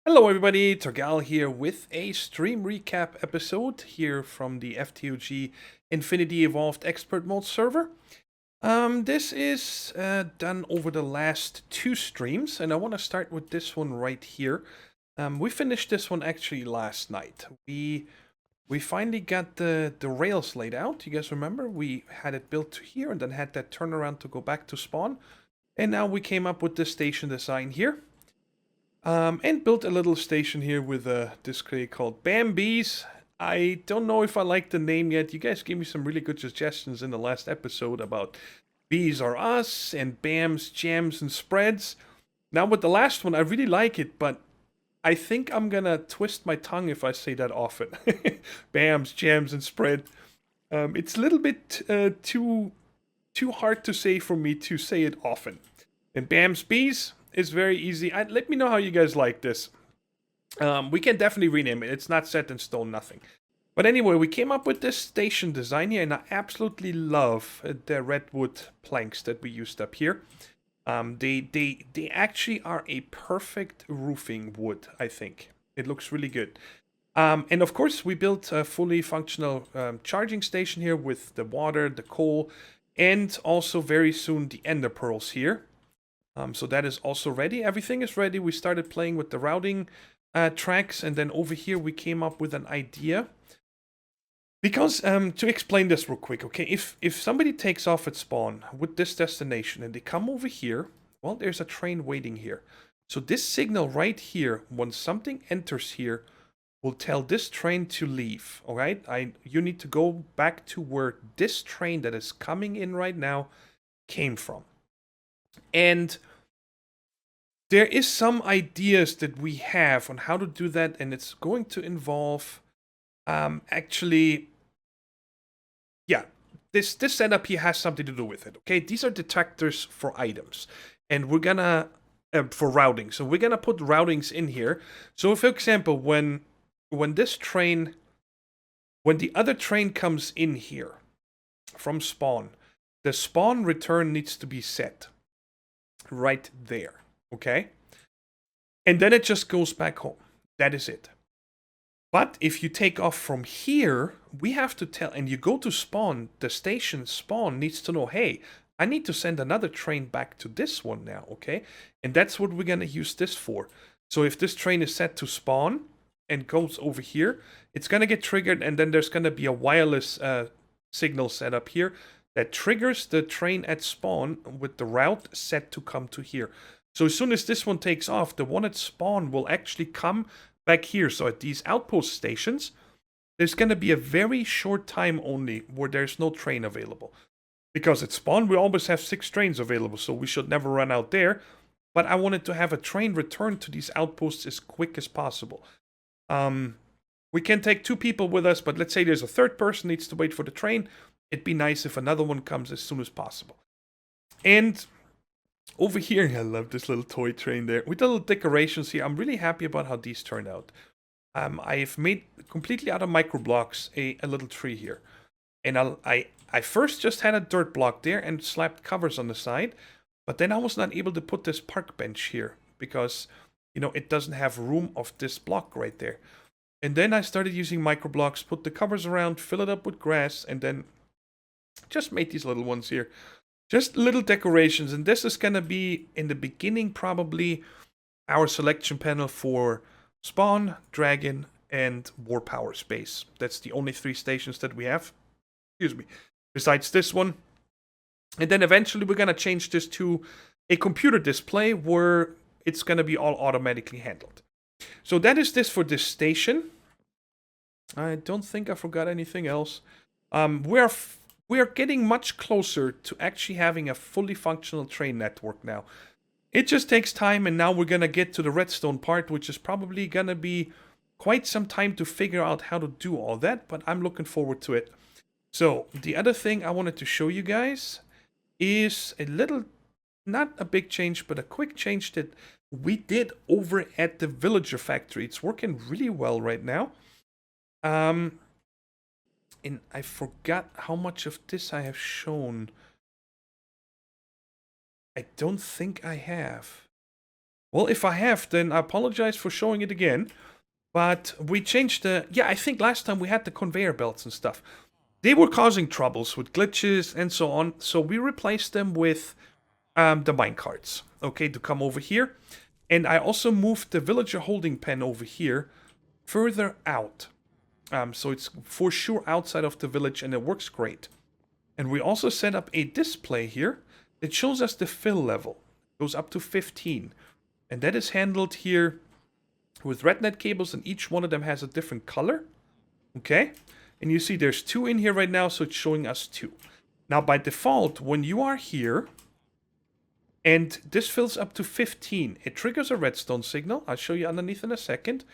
Hello everybody, Thorgal here with a stream recap episode here from the FTOG Infinity Evolved Expert Mode server. This is done over the last two streams, and I want to start with this one right here. We finished this one actually last night. We finally got the rails laid out. You guys remember? We had it built to here and then had that turnaround to go back to spawn. And now we came up with the station design here. And built a little station here with a display called Bambies. I don't know if I like the name yet. You guys gave me some really good suggestions in the last episode about Bees Are Us and Bams, Jams, and Spreads. Now with the last one, I really like it, but I think I'm gonna twist my tongue if I say that often. Bams, Jams, and Spread. It's a little bit too hard to say for me to say it often. And Bams, Bees is very easy. Let me know how you guys like this. We can definitely rename it. It's not set in stone, nothing. But anyway, we came up with this station design here, and I absolutely love the redwood planks that we used up here. They actually are a perfect roofing wood, I think. It looks really good. And of course, we built a fully functional charging station here with the water, the coal, and also very soon the Enderpearls here. So that is also ready. Everything is ready. We started playing with the routing tracks, and then over here we came up with an idea. Because, to explain this real quick, okay, if somebody takes off at spawn with this destination and they come over here, well, there's a train waiting here. So this signal right here, when something enters here, will tell this train to leave, all right? You need to go back to where this train that is coming in right now came from. And there is some ideas that we have on how to do that, and it's going to involve actually, yeah, this setup here has something to do with it. Okay, these are detectors for items, and we're gonna for routing. So we're gonna put routings in here. So, for example, when this train, when the other train comes in here from spawn, the spawn return needs to be set right there. Okay? And then it just goes back home. That is it. But if you take off from here, we have to tell, and you go to spawn, the station spawn needs to know, hey, I need to send another train back to this one now, okay? And that's what we're going to use this for. So if this train is set to spawn and goes over here, it's going to get triggered, and then there's going to be a wireless signal set up here that triggers the train at spawn with the route set to come to here. So as soon as this one takes off, the one at spawn will actually come back here. So at these outpost stations, there's going to be a very short time only where there's no train available. Because at spawn, we always have 6 trains available, so we should never run out there. But I wanted to have a train return to these outposts as quick as possible. We can take 2 people with us, but let's say there's a third person needs to wait for the train. It'd be nice if another one comes as soon as possible. And over here, I love this little toy train there. With the little decorations here, I'm really happy about how these turned out. I've made completely out of micro blocks a little tree here. And I first just had a dirt block there and slapped covers on the side. But then I was not able to put this park bench here because, you know, it doesn't have room of this block right there. And then I started using micro blocks, put the covers around, fill it up with grass, and then just made these little ones here. Just little decorations, and this is going to be, in the beginning, probably our selection panel for Spawn, Dragon, and War Power Space. That's the only 3 stations that we have. Excuse me. Besides this one. And then eventually we're going to change this to a computer display where it's going to be all automatically handled. So that is this for this station. I don't think I forgot anything else. We are getting much closer to actually having a fully functional train network now. It just takes time, and now we're going to get to the redstone part, which is probably going to be quite some time to figure out how to do all that, but I'm looking forward to it. So, the other thing I wanted to show you guys is a little, not a big change, but a quick change that we did over at the villager factory. It's working really well right now. And I forgot how much of this I have shown. I don't think I have. Well, if I have, then I apologize for showing it again. But we changed the... Yeah, I think last time we had the conveyor belts and stuff. They were causing troubles with glitches and so on. So we replaced them with the minecarts. Okay, to come over here. And I also moved the villager holding pen over here further out. So it's for sure outside of the village and it works great. And we also set up a display here. It shows us the fill level. It goes up to 15. And that is handled here with red net cables, and each one of them has a different color. Okay? And you see there's 2 in here right now, so it's showing us 2. Now by default, when you are here, and this fills up to 15, it triggers a redstone signal. I'll show you underneath in a second.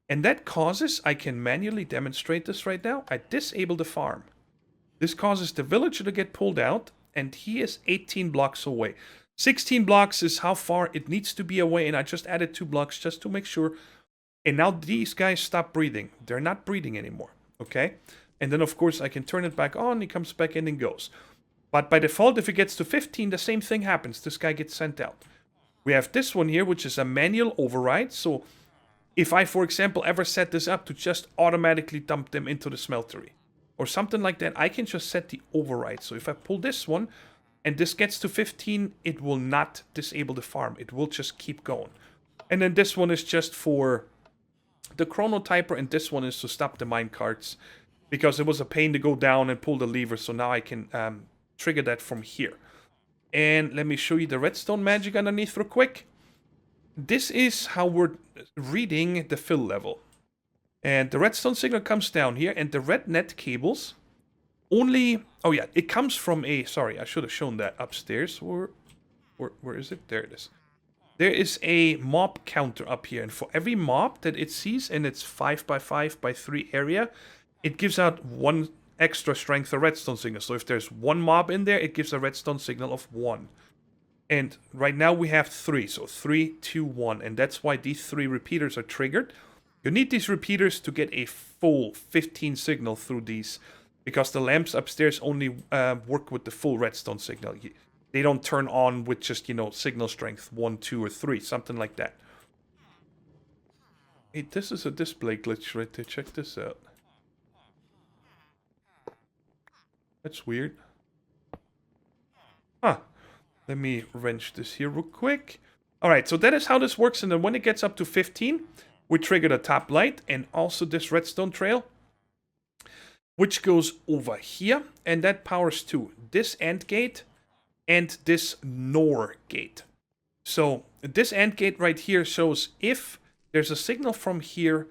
And that causes, I can manually demonstrate this right now, I disable the farm. This causes the villager to get pulled out, and he is 18 blocks away. 16 blocks is how far it needs to be away, and I just added 2 blocks just to make sure. And now these guys stop breathing. They're not breathing anymore, okay? And then, of course, I can turn it back on. He comes back in and goes. But by default, if it gets to 15, the same thing happens. This guy gets sent out. We have this one here, which is a manual override. So if I, for example, ever set this up to just automatically dump them into the smeltery or something like that, I can just set the override. So if I pull this one, and this gets to 15, it will not disable the farm. It will just keep going. And then this one is just for the chronotyper, and this one is to stop the minecarts, because it was a pain to go down and pull the lever, so now I can trigger that from here. And let me show you the redstone magic underneath real quick. This is how we're reading the fill level. And the redstone signal comes down here, and the red net cables only... Oh yeah, it comes from a... Sorry, I should have shown that upstairs. Where is it? There it is. There is a mob counter up here. And for every mob that it sees in its 5x5x3 area, it gives out 1 extra strength of redstone signal. So if there's 1 mob in there, it gives a redstone signal of 1. And right now we have 3. So 3, 2, 1. And that's why these 3 repeaters are triggered. You need these repeaters to get a full 15 signal through these, because the lamps upstairs only work with the full redstone signal. They don't turn on with just, you know, signal strength 1, 2, or 3, something like that. Hey, this is a display glitch right there. Check this out. That's weird. Huh. Let me wrench this here real quick. Alright, so that is how this works. And then when it gets up to 15, we trigger the top light and also this redstone trail, which goes over here, and that powers 2. This AND gate and this NOR gate. So this AND gate right here shows if there's a signal from here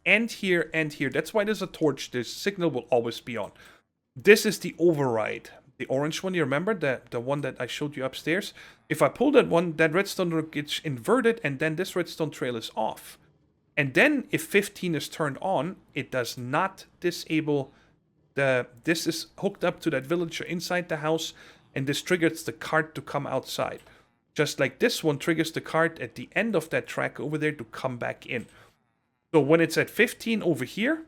and here and here. That's why there's a torch. This signal will always be on. This is the override. The orange one, you remember? The one that I showed you upstairs? If I pull that one, that redstone gets inverted, and then this redstone trail is off. And then if 15 is turned on, it does not disable... This is hooked up to that villager inside the house, and this triggers the cart to come outside. Just like this one triggers the cart at the end of that track over there to come back in. So when it's at 15 over here,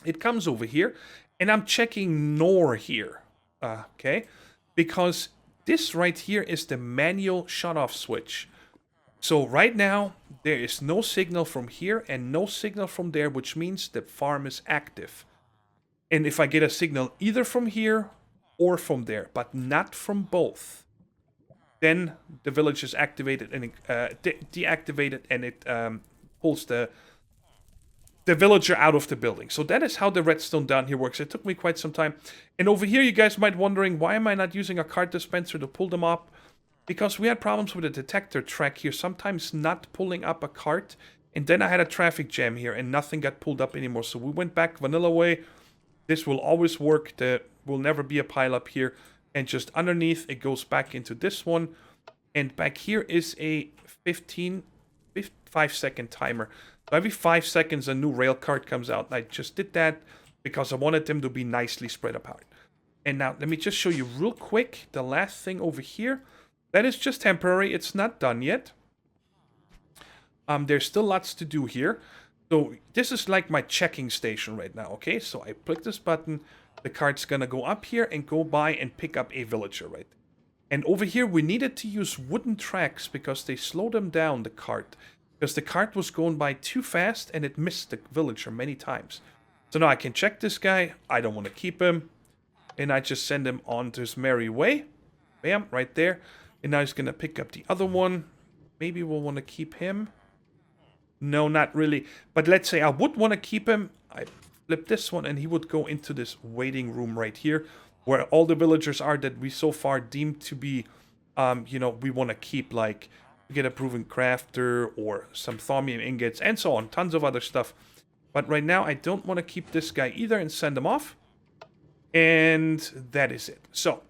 it comes over here, and I'm checking NOR here. Okay? Because this right here is the manual shut-off switch. So right now, there is no signal from here and no signal from there, which means the farm is active. And if I get a signal either from here or from there, but not from both, then the village is activated and deactivated, and it pulls the villager out of the building. So that is how the redstone down here works. It took me quite some time. And over here, you guys might wondering, why am I not using a cart dispenser to pull them up? Because we had problems with the detector track here, sometimes not pulling up a cart. And then I had a traffic jam here, and nothing got pulled up anymore. So we went back vanilla way. This will always work. There will never be a pile up here. And just underneath, it goes back into this one. And back here is a 5-second timer. So every 5 seconds, a new rail cart comes out. I just did that because I wanted them to be nicely spread apart. And now, let me just show you real quick the last thing over here. That is just temporary. It's not done yet. There's still lots to do here. So this is like my checking station right now, okay? So I click this button, the cart's gonna go up here and go by and pick up a villager, right? And over here, we needed to use wooden tracks because they slow them down, the cart. Because the cart was going by too fast and it missed the villager many times. So now I can check this guy. I don't want to keep him. And I just send him on to his merry way. Bam, right there. And now he's going to pick up the other one. Maybe we'll want to keep him. No, not really. But let's say I would want to keep him. I flip this one and he would go into this waiting room right here, where all the villagers are that we so far deemed to be, you know, we want to keep, like, get a proven crafter or some thaumium ingots and so on. Tons of other stuff. But right now, I don't want to keep this guy either and send him off. And that is it. So,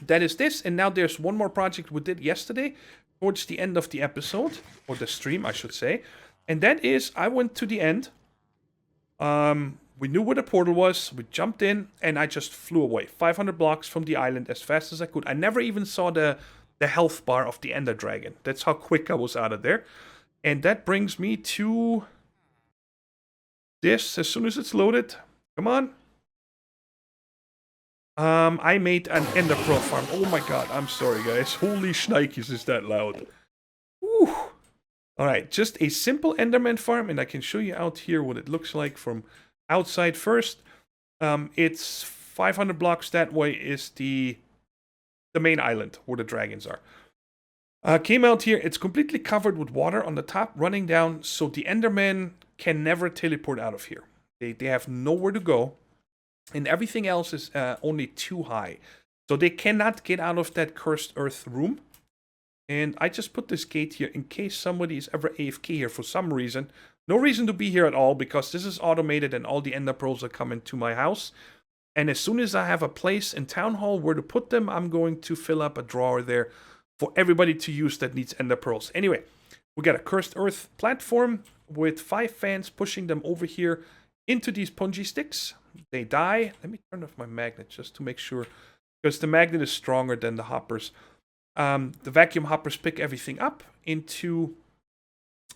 that is this. And now there's one more project we did yesterday, towards the end of the episode, or the stream, I should say. And that is, I went to the end. We knew where the portal was, we jumped in, and I just flew away. 500 blocks from the island as fast as I could. I never even saw the health bar of the Ender Dragon. That's how quick I was out of there. And that brings me to this, as soon as it's loaded. Come on. I made an Enderpearl Farm. Oh my god, I'm sorry guys. Holy shnikes, is that loud. Whew. Alright, just a simple Enderman farm, and I can show you out here what it looks like from outside first. It's 500 blocks that way is the main island where the dragons are. Came out here, it's completely covered with water on the top, running down, so the Endermen can never teleport out of here. They have nowhere to go, and everything else is only too high. So they cannot get out of that cursed earth room. And I just put this gate here in case somebody is ever AFK here for some reason. No reason to be here at all, because this is automated and all the Ender Pearls are coming to my house. And as soon as I have a place in Town Hall where to put them, I'm going to fill up a drawer there for everybody to use that needs Ender Pearls. Anyway, we got a Cursed Earth platform with 5 fans pushing them over here into these punji sticks. They die. Let me turn off my magnet just to make sure, because the magnet is stronger than the hoppers. The vacuum hoppers pick everything up into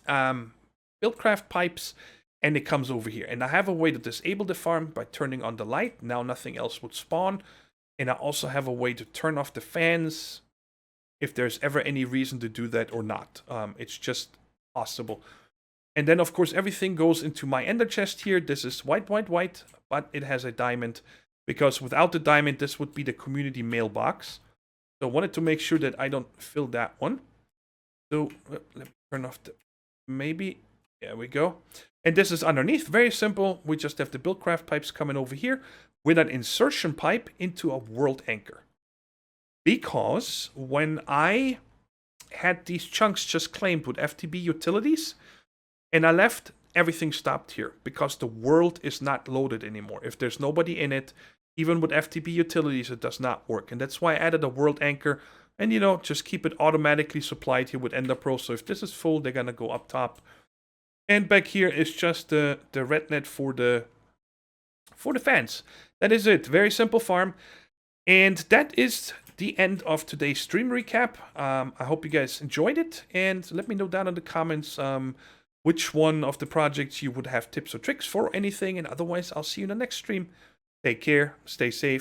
buildcraft pipes, and it comes over here. And I have a way to disable the farm by turning on the light. Now nothing else would spawn. And I also have a way to turn off the fans if there's ever any reason to do that or not. It's just possible. And then, of course, everything goes into my ender chest here. This is white, but it has a diamond, because without the diamond, this would be the community mailbox. So I wanted to make sure that I don't fill that one. So let me turn off the... Maybe... There we go. And this is underneath. Very simple. We just have the buildcraft pipes coming over here with an insertion pipe into a world anchor. Because when I had these chunks just claimed with FTB utilities and I left, everything stopped here because the world is not loaded anymore. If there's nobody in it, even with FTB utilities, it does not work. And that's why I added a world anchor. And, you know, just keep it automatically supplied here with Enderpearl. So if this is full, they're going to go up top. And back here is just the red net for the fans. That is it. Very simple farm. And that is the end of today's stream recap. I hope you guys enjoyed it. And let me know down in the comments which one of the projects you would have tips or tricks for, or anything. And otherwise, I'll see you in the next stream. Take care. Stay safe.